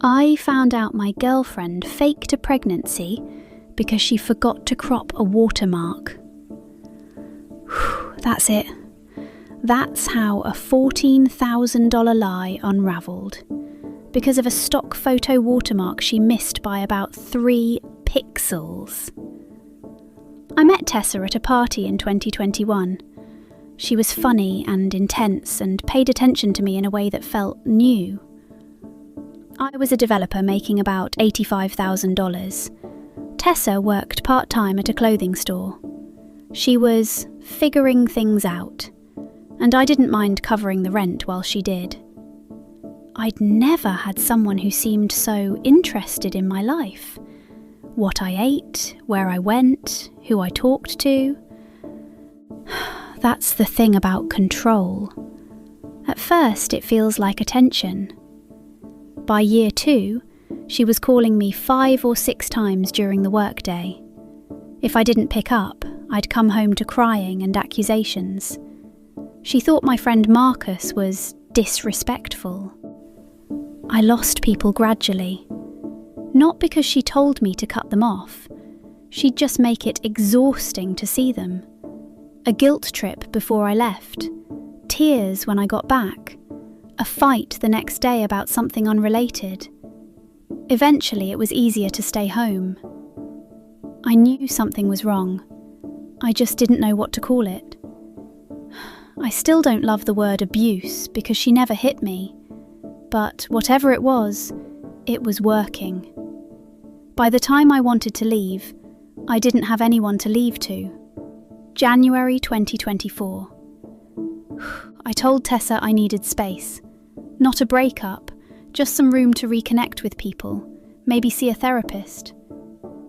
I found out my girlfriend faked a pregnancy because she forgot to crop a watermark. That's it. That's how a $14,000 lie unraveled. Because of a stock photo watermark she missed by about 3 pixels. I met Tessa at a party in 2021. She was funny and intense and paid attention to me in a way that felt new. I was a developer making about $85,000. Tessa worked part-time at a clothing store. She was figuring things out, and I didn't mind covering the rent while she did. I'd never had someone who seemed so interested in my life. What I ate, where I went, who I talked to. That's the thing about control. At first it feels like attention. By year 2, she was calling me 5 or 6 times during the workday. If I didn't pick up, I'd come home to crying and accusations. She thought my friend Marcus was disrespectful. I lost people gradually. Not because she told me to cut them off. She'd just make it exhausting to see them. A guilt trip before I left. Tears when I got back. A fight the next day about something unrelated. Eventually it was easier to stay home. I knew something was wrong. I just didn't know what to call it. I still don't love the word abuse because she never hit me. But whatever it was working. By the time I wanted to leave, I didn't have anyone to leave to. January 2024. I told Tessa I needed space. Not a breakup, just some room to reconnect with people, maybe see a therapist.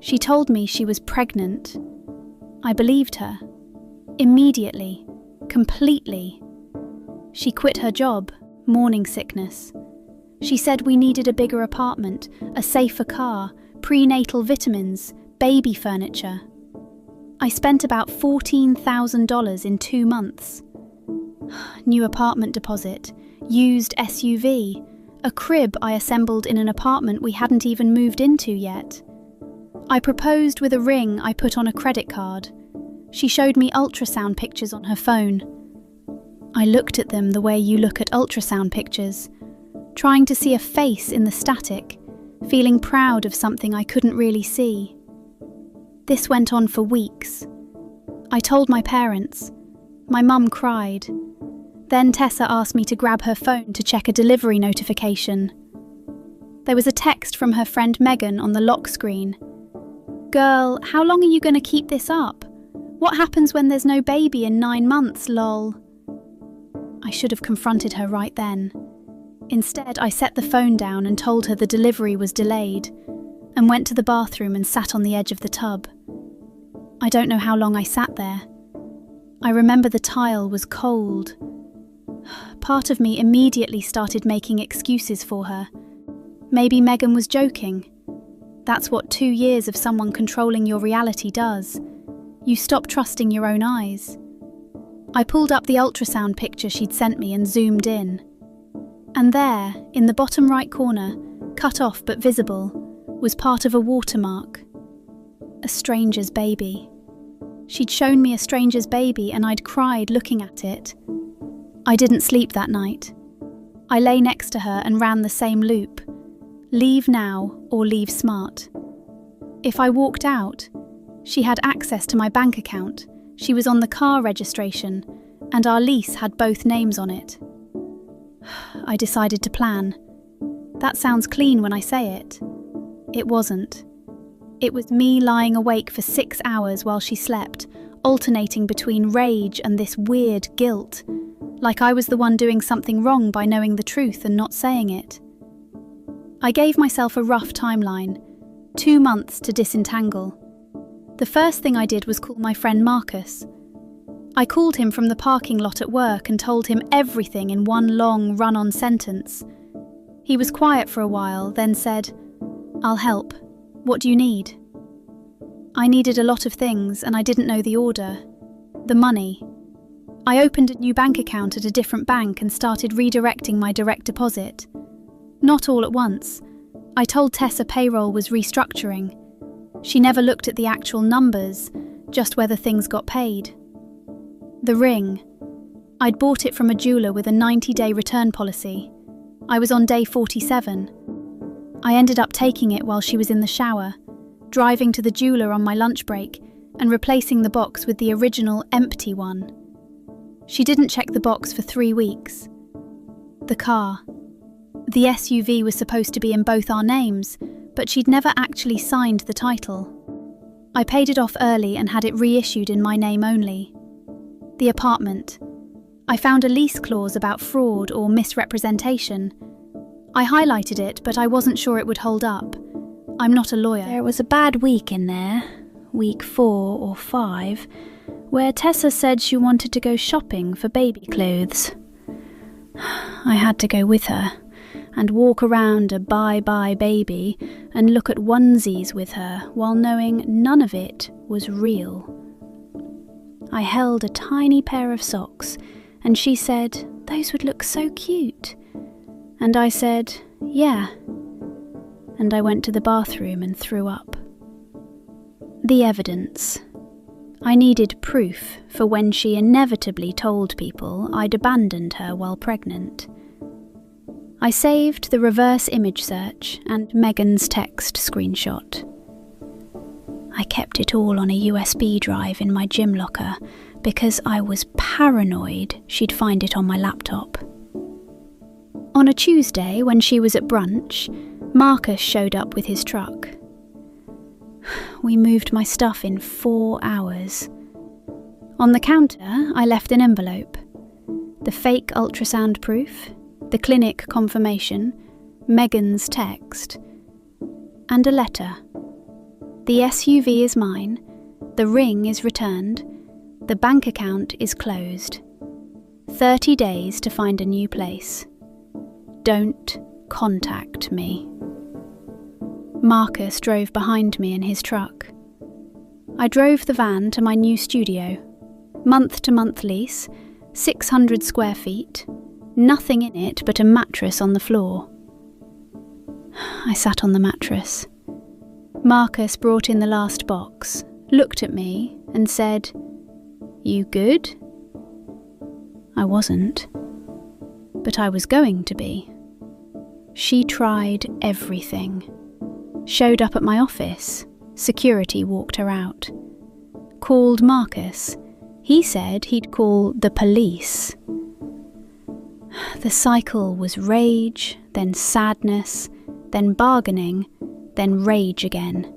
She told me she was pregnant. I believed her. Immediately. Completely. She quit her job, morning sickness. She said we needed a bigger apartment, a safer car, prenatal vitamins, baby furniture. I spent about $14,000 in 2 months. New apartment deposit, used SUV, a crib I assembled in an apartment we hadn't even moved into yet. I proposed with a ring I put on a credit card. She showed me ultrasound pictures on her phone. I looked at them the way you look at ultrasound pictures, trying to see a face in the static, feeling proud of something I couldn't really see. This went on for weeks. I told my parents. My mum cried. Then Tessa asked me to grab her phone to check a delivery notification. There was a text from her friend Megan on the lock screen. "Girl, how long are you going to keep this up? What happens when there's no baby in 9 months, lol?" I should have confronted her right then. Instead, I set the phone down and told her the delivery was delayed, and went to the bathroom and sat on the edge of the tub. I don't know how long I sat there. I remember the tile was cold. Part of me immediately started making excuses for her. Maybe Megan was joking. That's what 2 years of someone controlling your reality does. You stop trusting your own eyes. I pulled up the ultrasound picture she'd sent me and zoomed in. And there, in the bottom right corner, cut off but visible, was part of a watermark. A stranger's baby. She'd shown me a stranger's baby and I'd cried looking at it. I didn't sleep that night. I lay next to her and ran the same loop. Leave now or leave smart. If I walked out, she had access to my bank account, she was on the car registration, and our lease had both names on it. I decided to plan. That sounds clean when I say it. It wasn't. It was me lying awake for 6 hours while she slept, alternating between rage and this weird guilt, like I was the one doing something wrong by knowing the truth and not saying it. I gave myself a rough timeline, 2 months to disentangle. The first thing I did was call my friend Marcus. I called him from the parking lot at work and told him everything in one long run-on sentence. He was quiet for a while, then said, "I'll help. What do you need?" I needed a lot of things and I didn't know the order. The money. I opened a new bank account at a different bank and started redirecting my direct deposit. Not all at once. I told Tessa payroll was restructuring. She never looked at the actual numbers, just whether things got paid. The ring. I'd bought it from a jeweler with a 90-day return policy. I was on day 47. I ended up taking it while she was in the shower, driving to the jeweler on my lunch break and replacing the box with the original empty one. She didn't check the box for 3 weeks. The car. The SUV was supposed to be in both our names, but she'd never actually signed the title. I paid it off early and had it reissued in my name only. The apartment. I found a lease clause about fraud or misrepresentation. I highlighted it, but I wasn't sure it would hold up. I'm not a lawyer. There was a bad week in there, week 4 or 5, where Tessa said she wanted to go shopping for baby clothes. I had to go with her and walk around a bye-bye baby and look at onesies with her while knowing none of it was real. I held a tiny pair of socks and she said, "Those would look so cute." And I said, "Yeah." And I went to the bathroom and threw up. The evidence. I needed proof for when she inevitably told people I'd abandoned her while pregnant. I saved the reverse image search and Megan's text screenshot. I kept it all on a USB drive in my gym locker because I was paranoid she'd find it on my laptop. On a Tuesday, when she was at brunch, Marcus showed up with his truck. We moved my stuff in 4 hours. On the counter, I left an envelope. The fake ultrasound proof, the clinic confirmation, Megan's text, and a letter. The SUV is mine, the ring is returned, the bank account is closed. 30 days to find a new place. Don't contact me. Marcus drove behind me in his truck. I drove the van to my new studio. Month-to-month lease, 600 square feet, nothing in it but a mattress on the floor. I sat on the mattress. Marcus brought in the last box, looked at me and said, "You good?" I wasn't, but I was going to be. She tried everything. Showed up at my office. Security walked her out. Called Marcus. He said he'd call the police. The cycle was rage, then sadness, then bargaining, then rage again.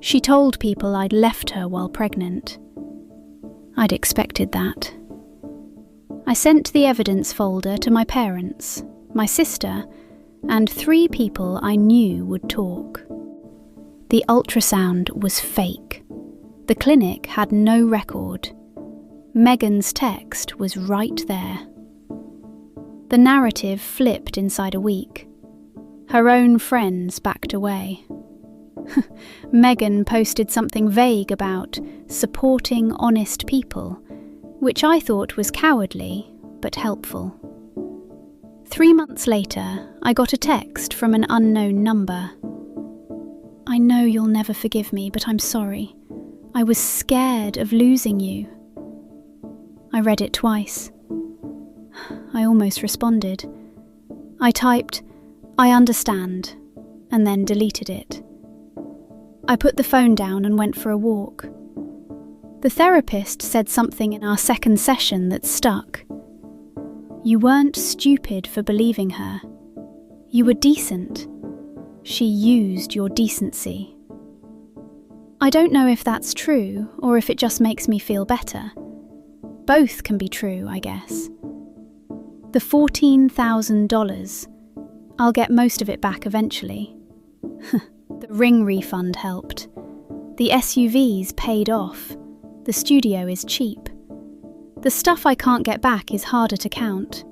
She told people I'd left her while pregnant. I'd expected that. I sent the evidence folder to my parents, my sister, and 3 people I knew would talk. The ultrasound was fake. The clinic had no record. Megan's text was right there. The narrative flipped inside a week. Her own friends backed away. Megan posted something vague about supporting honest people, which I thought was cowardly but helpful. 3 months later, I got a text from an unknown number. "I know you'll never forgive me, but I'm sorry. I was scared of losing you." I read it twice. I almost responded. I typed, "I understand," and then deleted it. I put the phone down and went for a walk. The therapist said something in our second session that stuck. "You weren't stupid for believing her. You were decent. She used your decency." I don't know if that's true or if it just makes me feel better. Both can be true, I guess. The $14,000, I'll get most of it back eventually. The ring refund helped. The SUV's paid off. The studio is cheap. The stuff I can't get back is harder to count.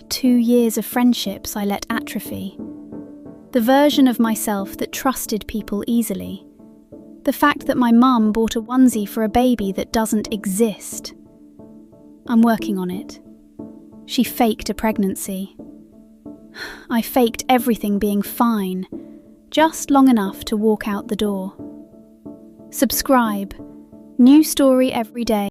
2 years of friendships I let atrophy. The version of myself that trusted people easily. The fact that my mum bought a onesie for a baby that doesn't exist. I'm working on it. She faked a pregnancy. I faked everything being fine, just long enough to walk out the door. Subscribe. New story every day.